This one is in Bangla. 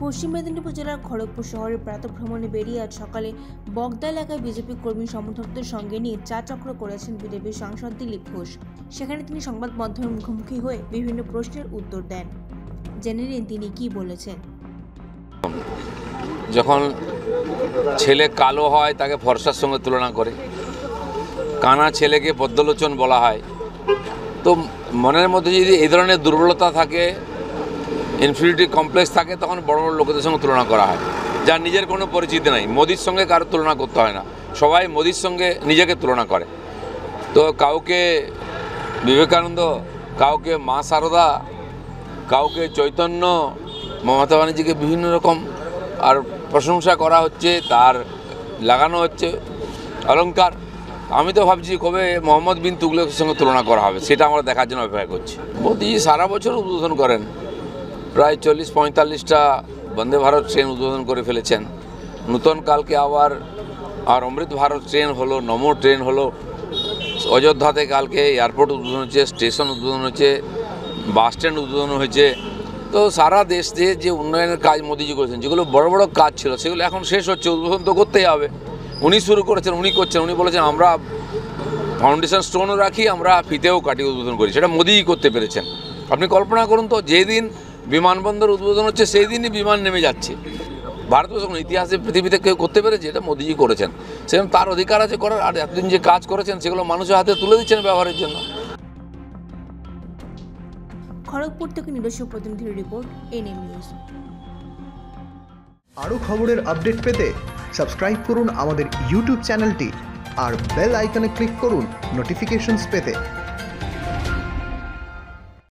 পশ্চিম মেদিনীপুর জেলার খড়গপুর শহরে প্রাতঃভ্রমণে বেরিয়ে আজ সকালে বগদা এলাকায় বিজেপি কর্মী সমর্থকদের সঙ্গে নিয়ে চা চক্র করেছেন বিজেপির সাংসদ দিলীপ ঘোষ। সেখানে তিনি সংবাদ মাধ্যমের মুখোমুখি হয়ে বিভিন্ন প্রশ্নের উত্তর দেন। জেনে নিন তিনি কি বলেছেন। যখন ছেলে কালো হয় তাকে ফর্সার সঙ্গে তুলনা করে, কানা ছেলেকে পদ্মলোচন বলা হয়, তো মনের মধ্যে যদি এই ধরনের দুর্বলতা থাকে, ইনফিরিটি কমপ্লেক্স থাকে, তখন বড় বড় লোকেদের সঙ্গে তুলনা করা হয়, যার নিজের কোনো পরিচিতি নাই। মোদির সঙ্গে কারো তুলনা করতে হয় না, সবাই মোদির সঙ্গে নিজেকে তুলনা করে। তো কাউকে বিবেকানন্দ, কাউকে মা শারদা, কাউকে চৈতন্য, মমতা ব্যানার্জিকে বিভিন্ন রকম আর প্রশংসা করা হচ্ছে, তার লাগানো হচ্ছে অলঙ্কার। আমি তো ভাবছি কবে মোহাম্মদ বিন তুগলকের সঙ্গে তুলনা করা হবে, সেটা আমরা দেখার জন্য অপেক্ষা করছি। মোদি সারা বছর উদ্বোধন করেন, প্রায় 40-45টা বন্দে ভারত ট্রেন উদ্বোধন করে ফেলেছেন। নূতন কালকে আবার অমৃত ভারত ট্রেন হলো, নমো ট্রেন হলো। অযোধ্যাতে কালকে এয়ারপোর্ট উদ্বোধন হচ্ছে, স্টেশন উদ্বোধন হচ্ছে, বাস স্ট্যান্ড উদ্বোধন হয়েছে। তো সারা দেশ দিয়ে যে উন্নয়নের কাজ মোদিজি করেছেন, যেগুলো বড় বড় কাজ ছিল, সেগুলো এখন শেষ হচ্ছে, উদ্বোধন তো করতেই হবে। উনি শুরু করেছেন, উনি করছেন। উনি বলেছেন আমরা ফাউন্ডেশন স্টোনও রাখি, আমরা ফিতেও কাটি উদ্বোধন করি, সেটা মোদিই করতে পেরেছেন। আপনি কল্পনা করুন তো, যেদিন বিমানবন্দর উদ্বোধন হচ্ছে সেই দিনই বিমান নেমে যাচ্ছে। ভারতবর্ষ কোনো ইতিহাসে পৃথিবীতে কেউ করতে পেরেছে? এটা মোদিজি করেছেন। সেরকম তার অধিকার আছে করার, আর এতদিন যে কাজ করেছেন সেগুলো মানুষের হাতে তুলে দিচ্ছেন ব্যবহারের জন্য। খড়গপুর থেকে নিজস্ব প্রতিনিধির রিপোর্ট, এনএম নিউজ। আরও খবরের আপডেট পেতে সাবস্ক্রাইব করুন আমাদের ইউটিউব চ্যানেলটি আর বেল আইকনে ক্লিক করুন নোটিফিকেশনস পেতে।